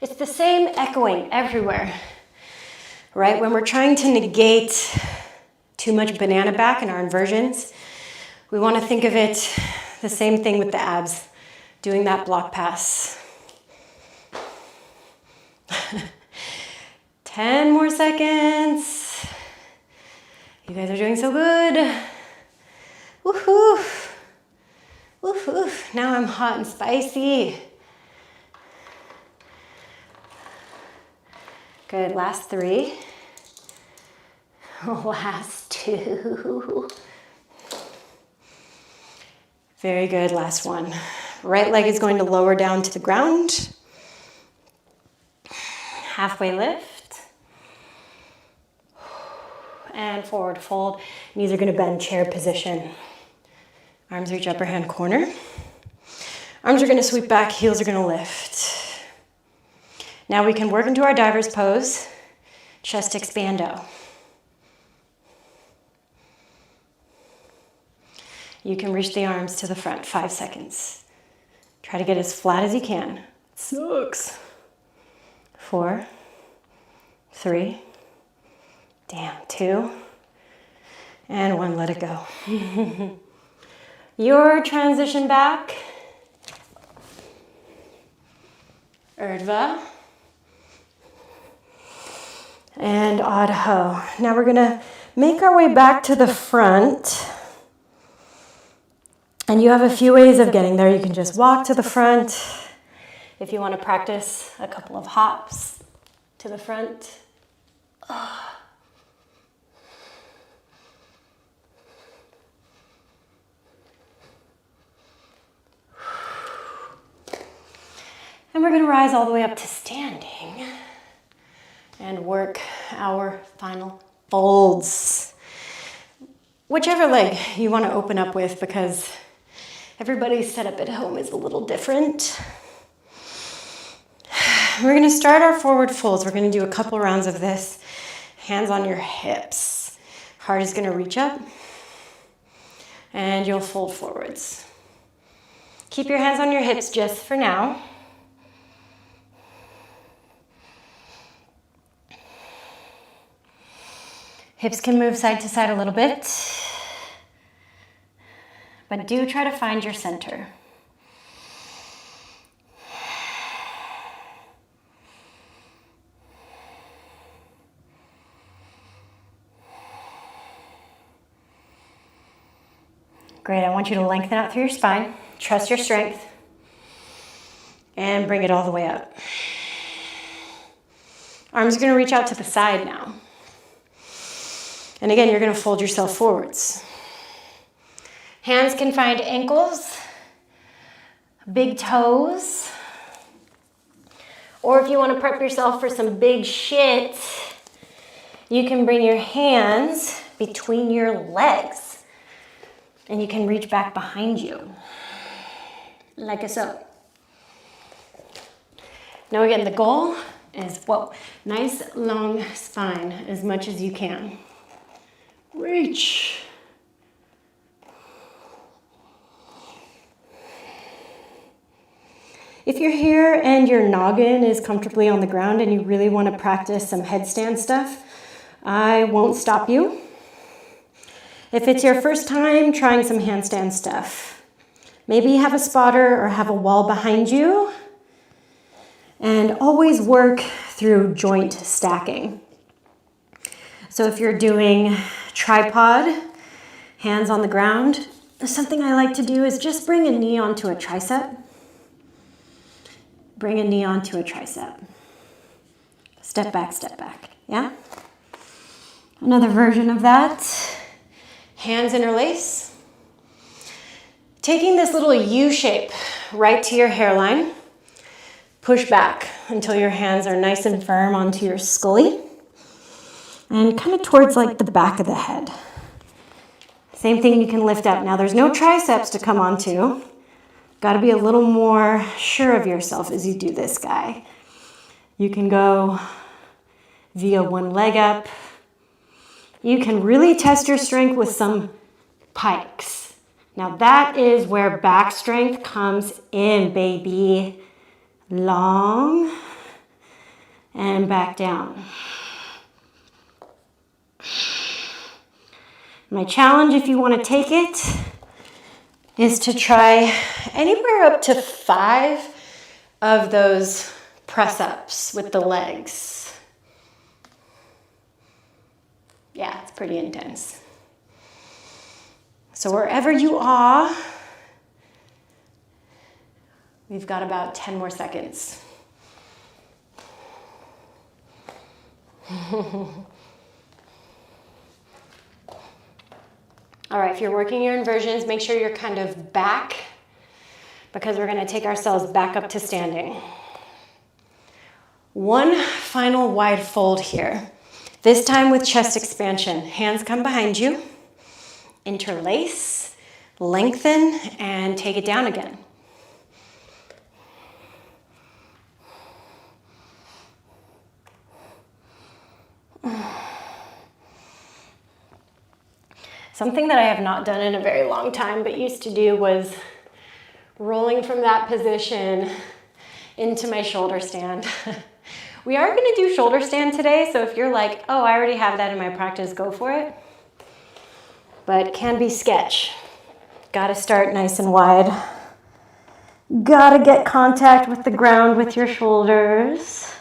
It's the same echoing everywhere. Right? When we're trying to negate too much banana back in our inversions, we want to think of it the same thing with the abs, doing that block pass. 10 more seconds. You guys are doing so good. Woohoo! Woohoo! Now I'm hot and spicy. Good, last 3. Last 2. Very good, last 1. Right leg is going to lower down to the ground. Halfway lift. And forward fold. Knees are going to bend, chair position. Arms reach upper hand corner. Arms are going to sweep back, heels are going to lift. Now we can work into our diver's pose, chest expando. You can reach the arms to the front, 5 seconds. Try to get as flat as you can. It sucks. 4, 3, damn, 2, and 1, let it go. Your transition back, Urdhva. And Adho. Now we're gonna make our way back to the front. And you have a few ways of getting there. You can just walk to the front. If you want to practice a couple of hops to the front. And we're gonna rise all the way up to standing. And work our final folds. Whichever leg you want to open up with, because everybody's setup at home is a little different. We're going to start our forward folds. We're going to do a couple rounds of this. Hands on your hips. Heart is going to reach up. And you'll fold forwards. Keep your hands on your hips just for now. Hips can move side to side a little bit, but do try to find your center. Great, I want you to lengthen out through your spine, trust your strength, and bring it all the way up. Arms are going to reach out to the side now. And again, you're going to fold yourself forwards. Hands can find ankles, big toes, or if you want to prep yourself for some big shit, you can bring your hands between your legs and you can reach back behind you. like so. Now again, the goal is, whoa, nice long spine as much as you can. Reach. If you're here and your noggin is comfortably on the ground and you really want to practice some headstand stuff, I won't stop you. If it's your first time trying some handstand stuff, maybe have a spotter or have a wall behind you, and always work through joint stacking. So if you're doing tripod, hands on the ground, something I like to do is just bring a knee onto a tricep. Bring a knee onto a tricep. Step back, yeah? Another version of that. Hands interlace. Taking this little U shape right to your hairline. Push back until your hands are nice and firm onto your scully. And kind of towards like the back of the head. Same thing, you can lift up. Now there's no triceps to come onto. Got to be a little more sure of yourself as you do this guy. You can go via one leg up. You can really test your strength with some pikes. Now that is where back strength comes in, baby. Long and back down. My challenge, if you want to take it, is to try anywhere up to 5 of those press-ups with the legs. Yeah, it's pretty intense. So wherever you are, we've got about 10 more seconds. All right, if you're working your inversions, make sure you're kind of back because we're gonna take ourselves back up to standing. One final wide fold here. This time with chest expansion. Hands come behind you, interlace, lengthen, and take it down again. Something that I have not done in a very long time, but used to do, was rolling from that position into my shoulder stand. We are gonna do shoulder stand today, so if you're like, oh, I already have that in my practice, go for it. But it can be sketch. Gotta start nice and wide. Gotta get contact with the ground with your shoulders.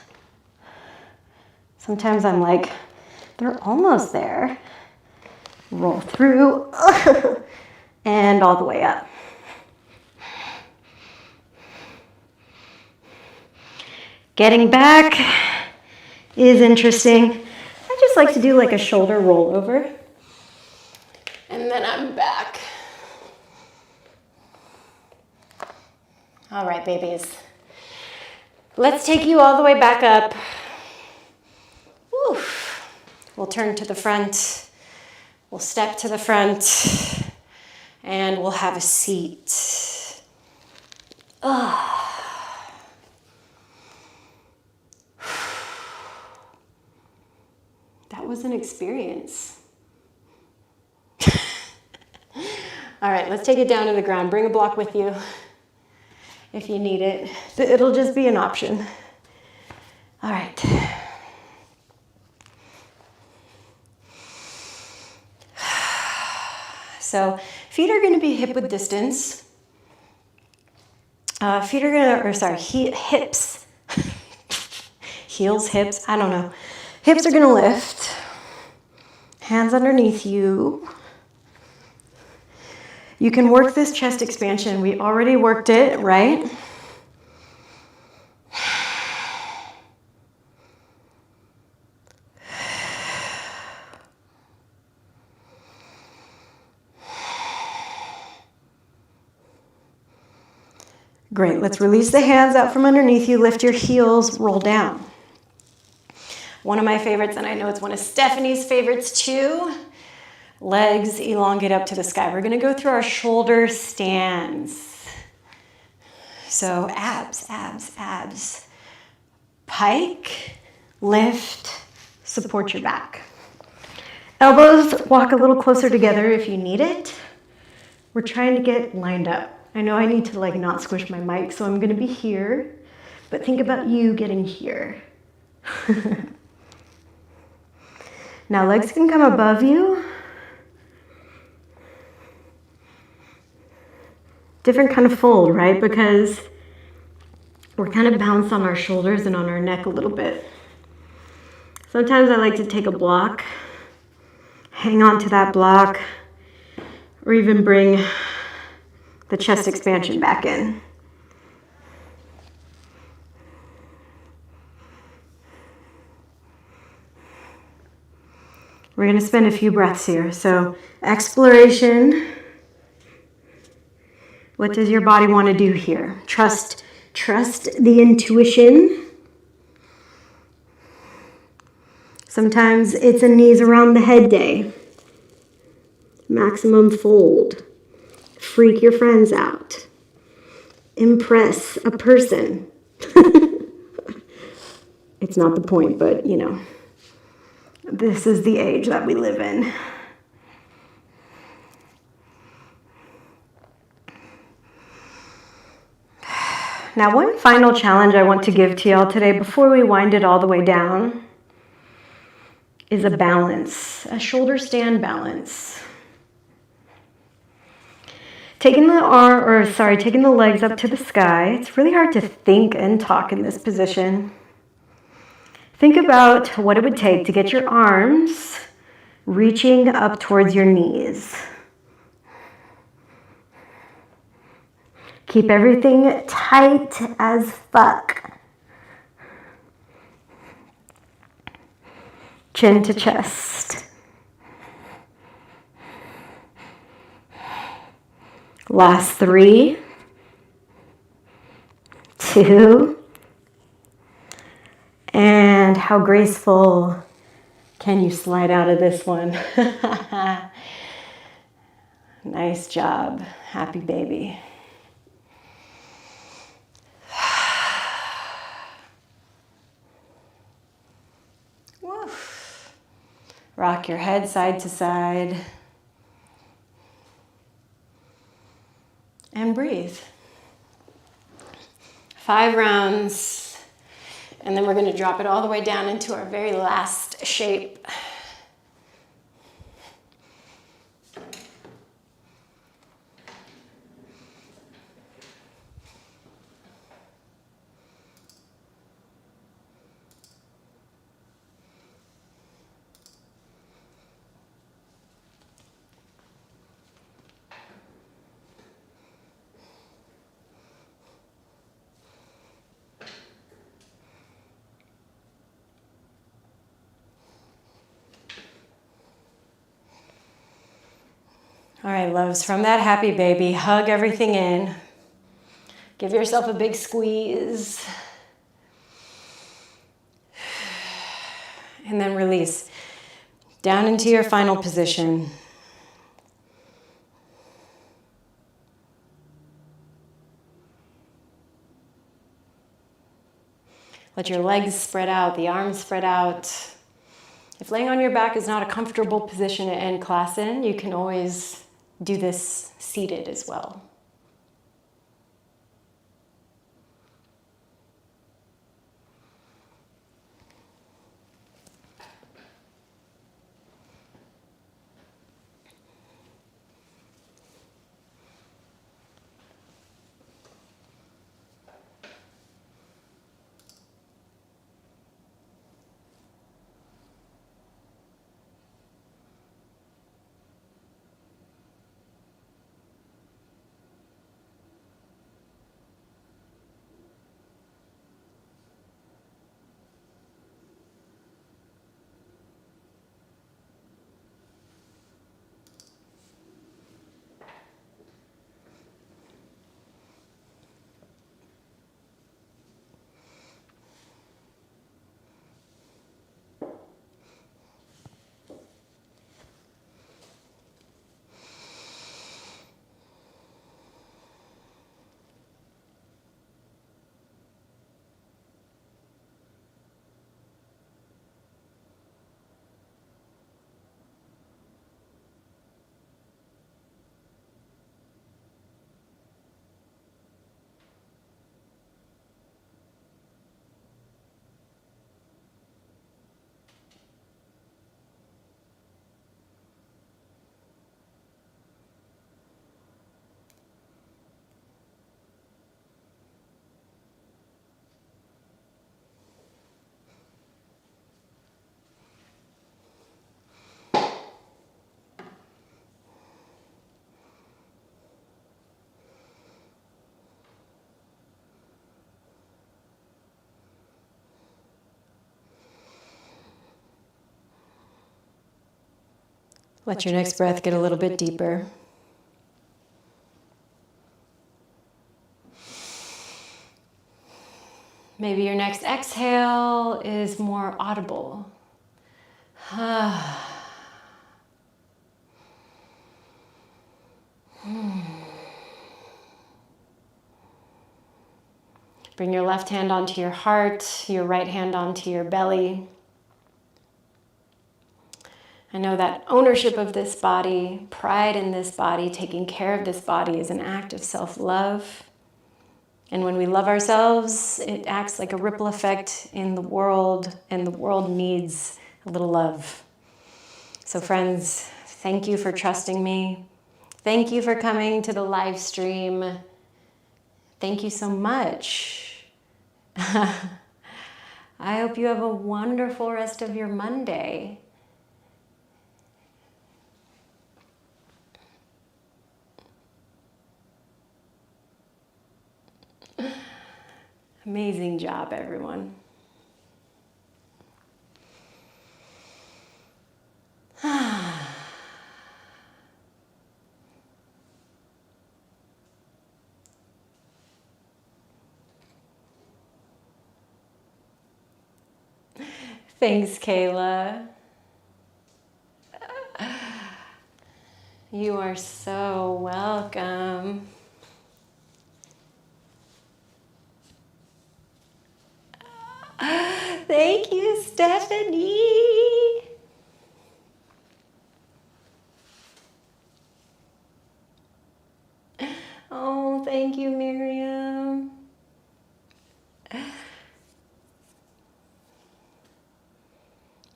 Sometimes I'm like, they're almost there. Roll through and all the way up. Getting back is interesting. I just like to do like a shoulder rollover. And then I'm back. All right, babies. Let's take you all the way back up. Woo. We'll turn to the front. We'll step to the front and we'll have a seat. Oh. That was an experience. All right, let's take it down to the ground. Bring a block with you if you need it. It'll just be an option. All right. So feet are going to be hip width distance. Hips. Heels, hips, I don't know. Hips are going to lift. Hands underneath you. You can work this chest expansion. We already worked it, right? Great, let's release the hands out from underneath you, lift your heels, roll down. One of my favorites, and I know it's one of Stephanie's favorites too, legs elongate up to the sky. We're gonna go through our shoulder stands. So abs, abs, abs. Pike, lift, support your back. Elbows walk a little closer together if you need it. We're trying to get lined up. I know I need to like not squish my mic, so I'm gonna be here, but think about you getting here. Now legs can come above you. Different kind of fold, right? Because we're kind of balanced on our shoulders and on our neck a little bit. Sometimes I like to take a block, hang on to that block, or even bring the chest expansion back in. We're going to spend a few breaths here. So exploration. What does your body want to do here? Trust the intuition. Sometimes it's a knees around the head day. Maximum fold. Freak your friends out. Impress a person. It's not the point, but you know, this is the age that we live in. Now, one final challenge I want to give to y'all today before we wind it all the way down is a balance, a shoulder stand balance. Taking the legs up to the sky. It's really hard to think and talk in this position. Think about what it would take to get your arms reaching up towards your knees. Keep everything tight as fuck. Chin to chest. Last 3, 2, and how graceful can you slide out of this one? Nice job. Happy baby. Woo. Rock your head side to side. And breathe. 5 rounds. And then we're going to drop it all the way down into our very last shape. All right, loves, from that happy baby, hug everything in. Give yourself a big squeeze. And then release. Down into your final position. Let your legs spread out, the arms spread out. If laying on your back is not a comfortable position to end class in, you can always do this seated as well. Let your next breath get a little bit deeper. Maybe your next exhale is more audible. Bring your left hand onto your heart, your right hand onto your belly. I know that ownership of this body, pride in this body, taking care of this body is an act of self-love. And when we love ourselves, it acts like a ripple effect in the world, and the world needs a little love. So friends, thank you for trusting me. Thank you for coming to the live stream. Thank you so much. I hope you have a wonderful rest of your Monday. Amazing job, everyone. Thanks, Kayla. You are so welcome. Thank you, Stephanie. Oh, thank you, Miriam.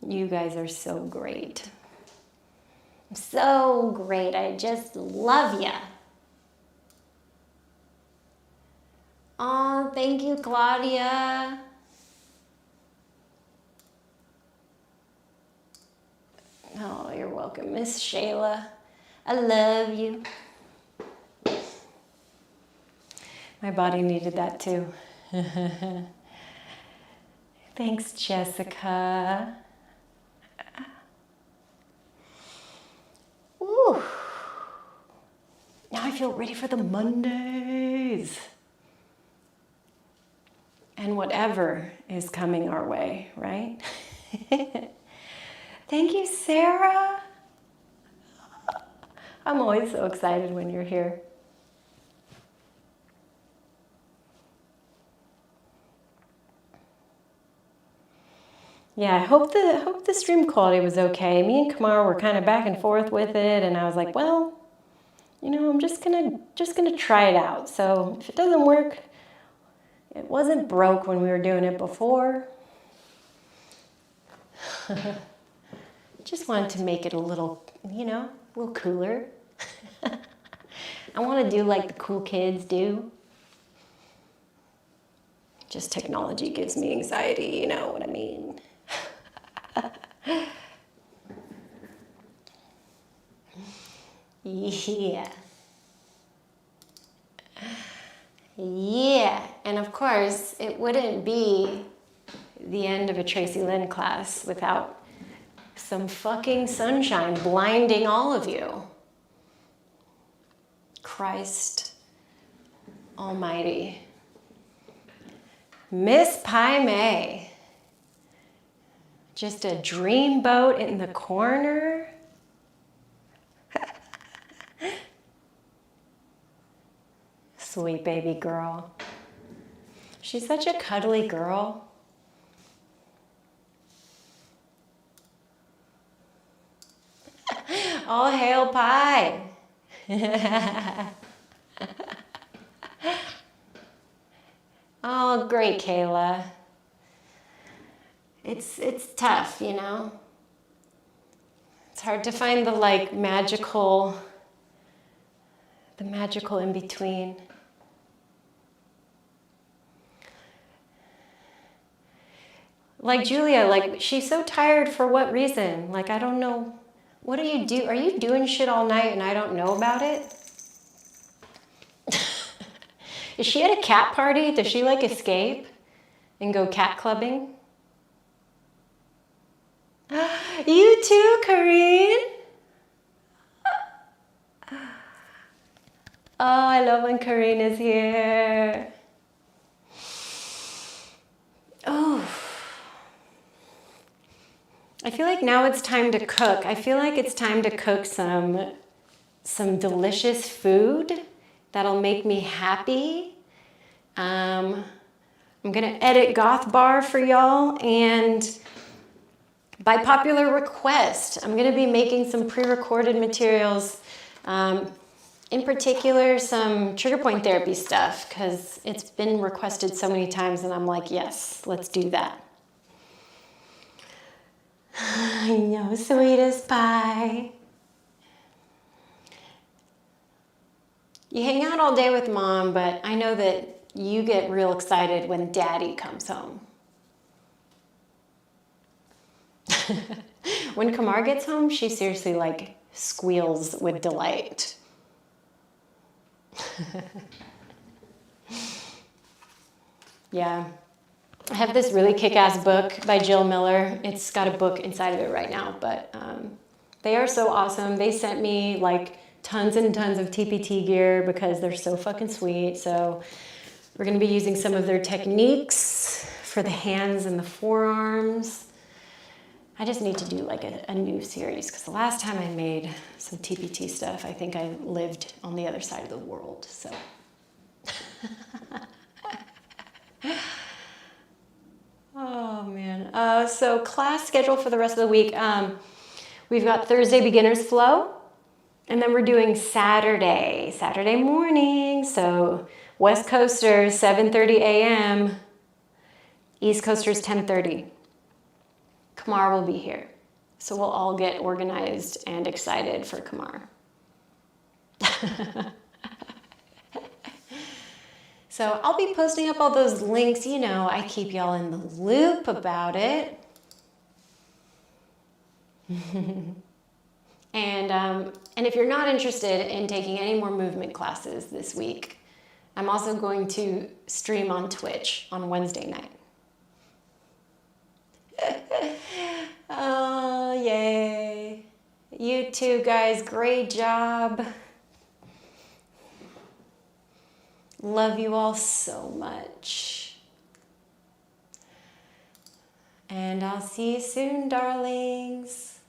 You guys are so great. So great. I just love ya. Oh, thank you, Claudia. Oh, you're welcome, Miss Shayla. I love you. My body needed that too. Thanks, Jessica. Ooh. Now I feel ready for the Mondays. And whatever is coming our way, right? Thank you, Sarah. I'm always so excited when you're here. Yeah, I hope the stream quality was okay. Me and Kamar were kind of back and forth with it, and I was like, well, you know, I'm just gonna try it out. So if it doesn't work, it wasn't broke when we were doing it before. Just wanted to make it a little, you know, a little cooler. I want to do like the cool kids do. Just technology gives me anxiety, you know what I mean? Yeah. Yeah, and of course, it wouldn't be the end of a Tracy Lynn class without some fucking sunshine blinding all of you. Christ Almighty. Miss Pai Mei. Just a dreamboat in the corner. Sweet baby girl. She's such a cuddly girl. All hail Pi. Oh, great, Kayla. It's tough, you know. It's hard to find the magical in between. Like Julia, she's so tired for what reason? I don't know. What do you do? Are you doing shit all night and I don't know about it? Is she at a cat party? Does she escape and go cat clubbing? You too, Karine. Oh, I love when Karina's here. Oh. I feel like now it's time to cook. I feel like it's time to cook some delicious food that'll make me happy. I'm gonna edit Goth Bar for y'all, and by popular request, I'm gonna be making some pre-recorded materials. In particular, some trigger point therapy stuff, because it's been requested so many times, and I'm like, yes, let's do that. I know, sweetest pie. You hang out all day with mom, but I know that you get real excited when daddy comes home. When Kamar gets home, she seriously like squeals with delight. Yeah. I have this really kick-ass book by Jill Miller. It's got a book inside of it right now, but they are so awesome. They sent me like tons and tons of TPT gear because they're so fucking sweet. So we're going to be using some of their techniques for the hands and the forearms. I just need to do like a new series, because the last time I made some TPT stuff, I think I lived on the other side of the world, so. Oh man. So class schedule for the rest of the week. We've got Thursday beginners flow, and then we're doing Saturday morning. So West Coasters 7:30 a.m. East Coasters 10:30. Kamar will be here, so we'll all get organized and excited for Kamar. So I'll be posting up all those links. You know, I keep y'all in the loop about it. And if you're not interested in taking any more movement classes this week, I'm also going to stream on Twitch on Wednesday night. Oh, yay. You too, guys. Great job. Love you all so much. And I'll see you soon, darlings.